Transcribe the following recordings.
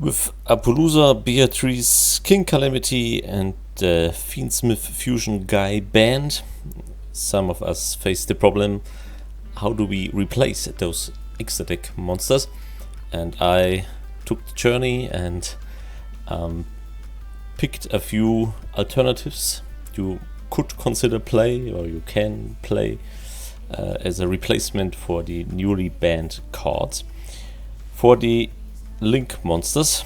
With Apollousa, Beatrice, King Calamity, and the Fiendsmith Fusion guy banned, some of us face the problem: how do we replace those exotic monsters? And I took the journey and picked a few alternatives you could consider play, or you can play as a replacement for the newly banned cards. For the Link monsters,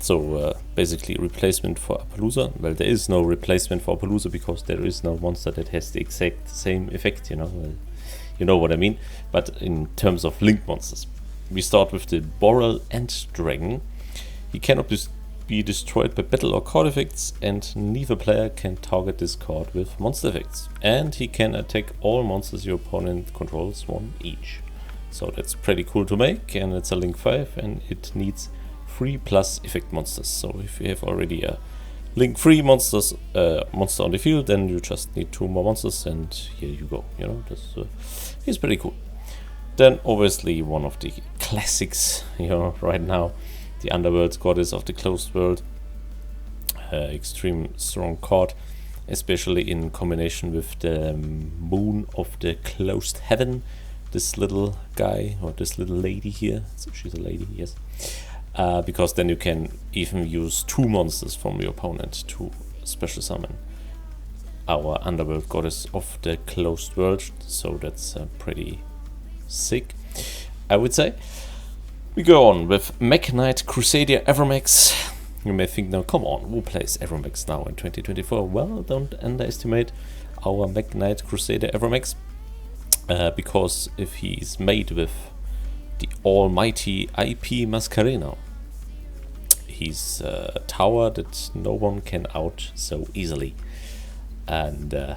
so basically replacement for Apollousa. Well, there is no replacement for Apollousa because there is no monster that has the exact same effect, you know what I mean. But in terms of Link monsters, we start with the Boral Ant Dragon. He cannot be destroyed by battle or card effects, and neither player can target this card with monster effects. And he can attack all monsters your opponent controls, one each. So that's pretty cool to make, and it's a Link 5, and it needs 3+ effect monsters. So if you have already a Link 3 monster on the field, then you just need 2 more monsters, and here you go. This is pretty cool. Then obviously one of the classics, right now, the Underworld Goddess of the Closed World. Extreme strong card, especially in combination with the Moon of the Closed Heaven. This little guy, or this little lady here, so she's a lady, yes, because then you can even use 2 monsters from your opponent to special summon our Underworld Goddess of the Closed World, so that's pretty sick, I would say. We go on with Mech Knight Crusader Evermax. You may think, now come on, who plays Evermax now in 2024? Well, don't underestimate our Mech Knight Crusader Evermax. Because if he's made with the almighty IP Mascarena, he's a tower that no one can out so easily. And and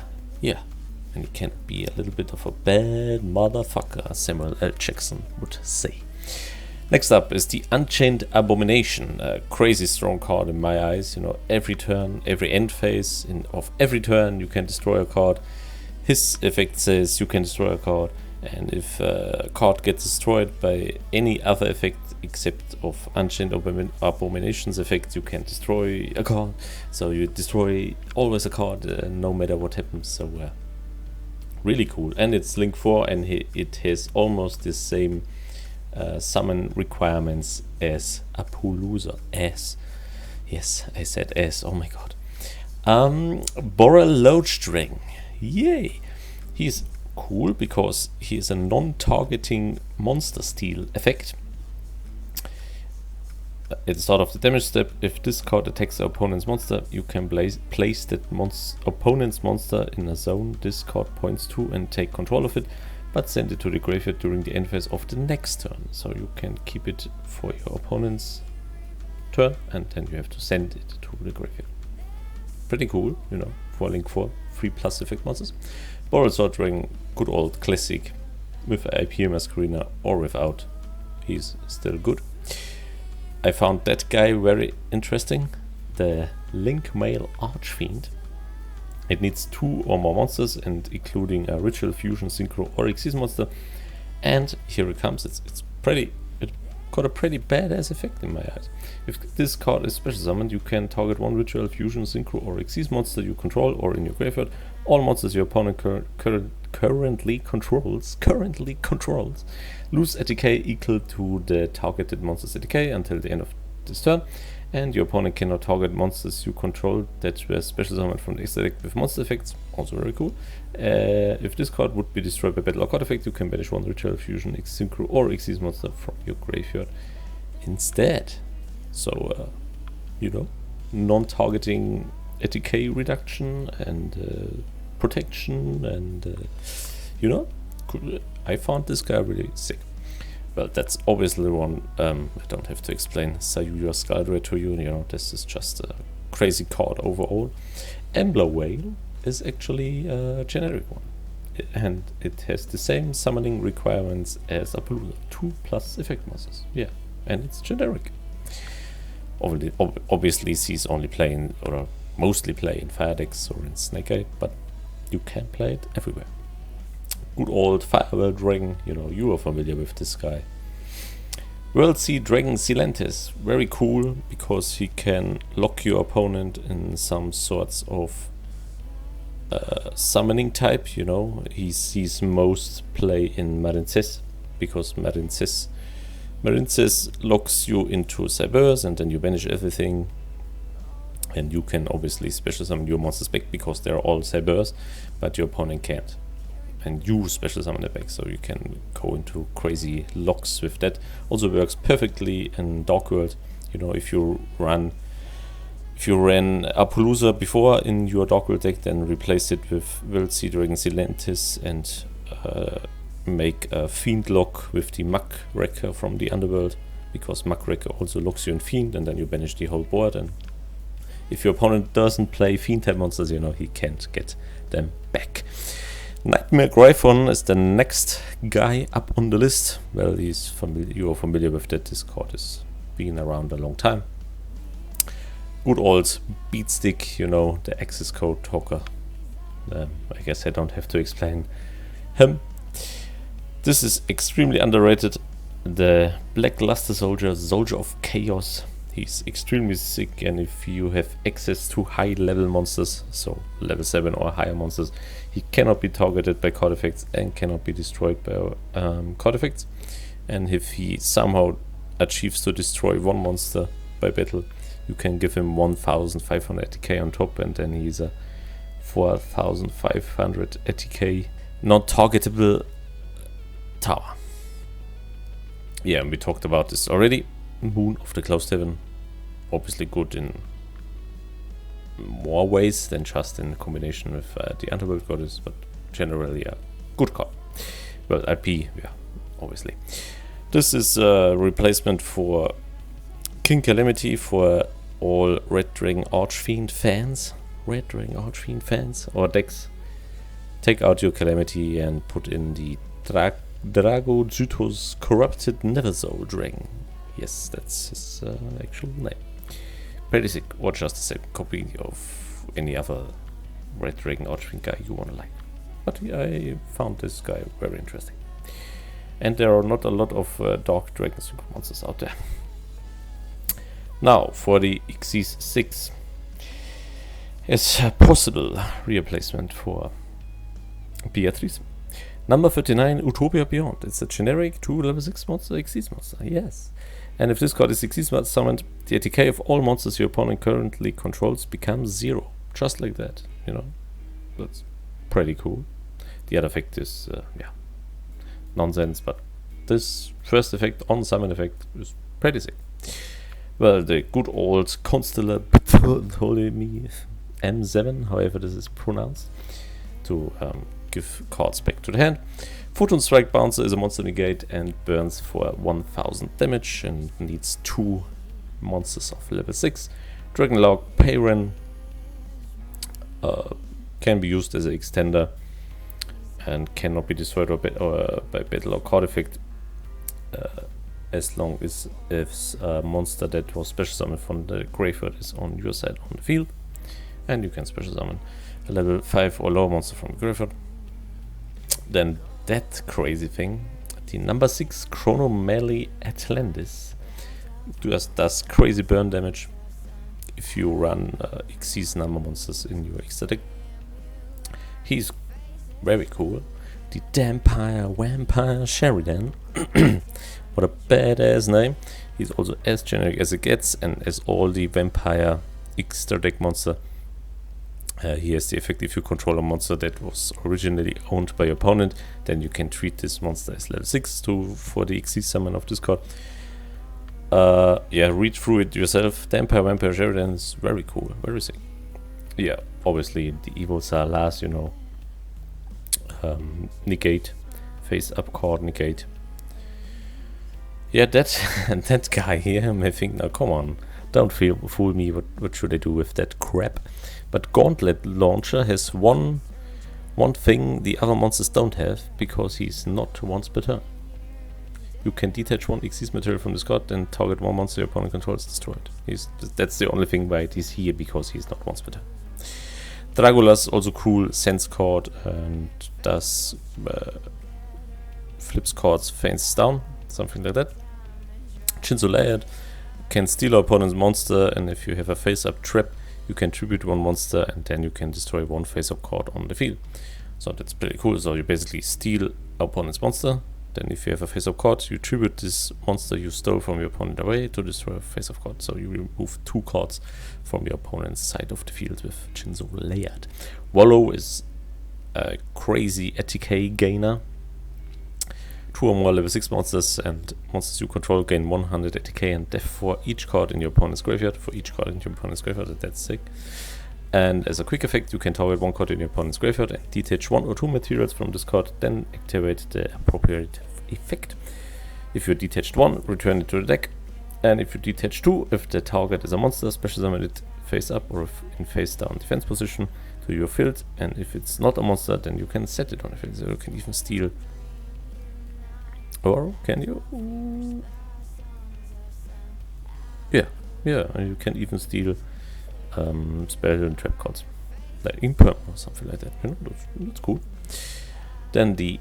he can be a little bit of a bad motherfucker, Samuel L. Jackson would say. Next up is the Unchained Abomination, a crazy strong card in my eyes. Every turn, every end phase of every turn, you can destroy a card. His effect says you can destroy a card, and if a card gets destroyed by any other effect except of Unchained Abomination's effect, you can destroy a card. So you destroy always a card, no matter what happens. So really cool. And it's Link 4, and it has almost the same summon requirements as Apollousa. Yes, I said as. Oh my god. Boral Loach Dragon. Yay! He's cool because he is a non-targeting monster steal effect. At the start of the damage step, if this card attacks the opponent's monster, you can place that opponent's monster in a zone this card points to and take control of it, but send it to the graveyard during the end phase of the next turn. So you can keep it for your opponent's turn, and then you have to send it to the graveyard. Pretty cool, for Link 4. 3+ effect monsters. Boral Sword Dragon, good old classic, with IP Mascarena or without, he's still good. I found that guy very interesting, the Link Male Archfiend. It needs 2 or more monsters, and including a Ritual Fusion, Synchro, or Xyz monster. And here it comes. It got a pretty badass effect in my eyes. If this card is special summoned, you can target 1 Ritual Fusion, Synchro, or Xyz monster you control or in your graveyard. All monsters your opponent currently controls lose a decay equal to the targeted monster's decay until the end of this turn. And your opponent cannot target monsters you control that were special summoned from the extra deck with monster effects. Also very cool. If this card would be destroyed by battle or card effect, you can banish 1 Ritual Fusion, Synchro, or Xyz monster from your graveyard instead. So, non-targeting decay reduction and protection, and cool. I found this guy really sick. Well, that's obviously one I don't have to explain. Sayuya Skuldred to you, this is just a crazy card overall. Embler Whale is actually a generic one, and it has the same summoning requirements as Apollousa, 2+ effect monsters. Yeah, and it's generic. Obviously, he's only playing, or mostly play in Fire decks or in Snake Eye, but you can play it everywhere. Good old Firewall Dragon, you are familiar with this guy. World Sea Dragon Silentis, very cool because he can lock your opponent in some sorts of summoning type, you know. He sees most play in Marinces because Marinces locks you into Cybers and then you banish everything, and you can obviously special summon your monsters back because they're all Cybers, but your opponent can't. And you special summon it back, so you can go into crazy locks with that. Also works perfectly in Dark World. You know, if you ran Apollousa before in your Dark World deck, then replace it with World Sea Dragon Silentis and make a Fiend lock with the Muck Wrecker from the Underworld, because Muck Wrecker also locks you in Fiend, and then you banish the whole board. And if your opponent doesn't play Fiend type monsters, you know, he can't get them back. Nightmare Gryphon is the next guy up on the list. Well, you are familiar with that. This card has been around a long time. Good old beatstick, you know, the access code talker. I guess I don't have to explain him. This is extremely underrated. The Black Luster Soldier, Soldier of Chaos. He's extremely sick, and if you have access to high level monsters, so level 7 or higher monsters, he cannot be targeted by card effects and cannot be destroyed by card effects. And if he somehow achieves to destroy one monster by battle, you can give him 1500 ATK on top, and then he's a 4500 ATK non-targetable tower. Yeah, and we talked about this already. Moon of the Closed Heaven, obviously good in more ways than just in combination with the Underworld Goddess, but generally a good card. Well, IP, yeah, obviously. This is a replacement for King Calamity for all Red Dragon Archfiend fans. Red Dragon Archfiend fans or decks. Take out your Calamity and put in the Drago Zytos Corrupted Neversoul Dragon. Yes, that's his actual name. Pretty sick, or just a second copy of any other Red Dragon Archfiend guy you wanna like. But I found this guy very interesting. And there are not a lot of Dark Dragon Super monsters out there. Now, for the Xyz 6. It's a possible replacement for Beatrice. Number 39, Utopia Beyond. It's a generic 2 level 6 monster, Xyz monster, yes. And if this card is Xyz summoned, the ATK of all monsters your opponent currently controls becomes 0. Just like that, you know. That's pretty cool. The other effect is, yeah, nonsense, but this first effect on summon effect is pretty sick. Well, the good old Constellar Ptolemy M7, however this is pronounced, to give cards back to the hand. Photon Strike Bouncer is a monster negate and burns for 1000 damage and needs 2 monsters of level 6. Dragonlog Payren can be used as an extender and cannot be destroyed by battle or card effect as long as a monster that was special summoned from the graveyard is on your side on the field. And you can special summon a level 5 or lower monster from the graveyard. Then that crazy thing, the number 6 Chronomelee Atlantis does crazy burn damage if you run Xyz number monsters in your extra deck. He's very cool. The Vampire Sheridan. What a badass name. He's also as generic as it gets, and as all the Vampire extra deck monster. He has the effect: if you control a monster that was originally owned by your opponent, then you can treat this monster as level 6 for the Xyz summon of this card. Yeah, read through it yourself. Vampire Sheridan is very cool, very sick. Yeah, obviously the evils are last, you know. Negate, face up card, negate. Yeah, that guy here may think, now come on, don't fool me, what should I do with that crap? But Gauntlet Launcher has one thing the other monsters don't have, because he's not once per turn. You can detach 1 Xyz material from this card and target 1 monster your opponent controls destroyed. That's the only thing why he's here, because he's not once per turn. Dragula's also cool, sense card, and does flips cards, feints down, something like that. Chinzo Layered can steal our opponent's monster, and if you have a face-up trap, you can tribute one monster, and then you can destroy one face-up card on the field. So that's pretty cool. So you basically steal our opponent's monster, then if you have a face-up card, you tribute this monster you stole from your opponent away to destroy a face-up card. So you remove 2 cards from your opponent's side of the field with Chinzo Layered. YuGiOh is a crazy ATK gainer. 2 or more level 6 monsters and monsters you control gain 100 ATK and death for each card in your opponent's graveyard. For each card in your opponent's graveyard, that's sick. And as a quick effect, you can target 1 card in your opponent's graveyard and detach 1 or 2 materials from this card, then activate the appropriate effect. If you detached 1, return it to the deck. And if you detach 2, if the target is a monster, special summon it face up or in face down defense position to your field. And if it's not a monster, then you can set it on the field. So you can even steal. Or can you? Yeah, you can even steal spell and trap cards, like Imperm or something like that. You know, that's cool. Then the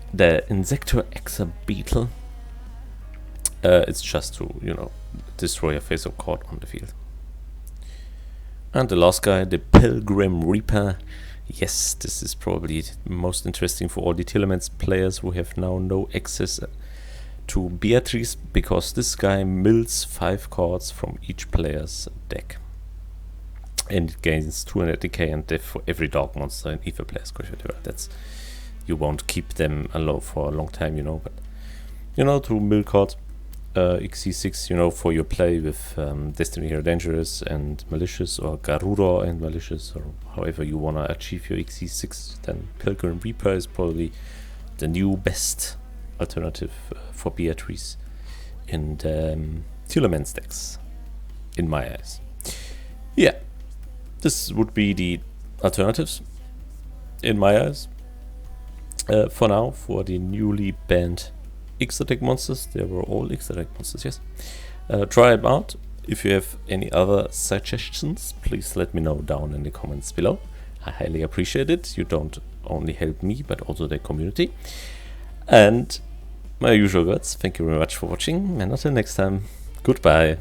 Insector Exa Beetle. It's just to, you know, destroy a face-up card on the field. And the last guy, the Pilgrim Reaper. Yes, this is probably most interesting for all the Telements players who have now no access to Beatrice, because this guy mills 5 cards from each player's deck. And it gains 200 decay and death for every dark monster in either player's graveyard. That's, you won't keep them alone for a long time, you know, but you know, to mill cards. XC6, you know, for your play with Destiny Hero Dangerous and Malicious, or Garura and Malicious, or however you wanna achieve your XC6, then Pilgrim Reaper is probably the new best alternative for Beatrice in the Telements decks, in my eyes. Yeah, this would be the alternatives in my eyes for now for the newly banned extra deck monsters. They were all extra deck monsters, yes. Try them out. If you have any other suggestions, please let me know down in the comments below. I highly appreciate it. You don't only help me, but also the community. And my usual words, thank you very much for watching, and until next time, goodbye.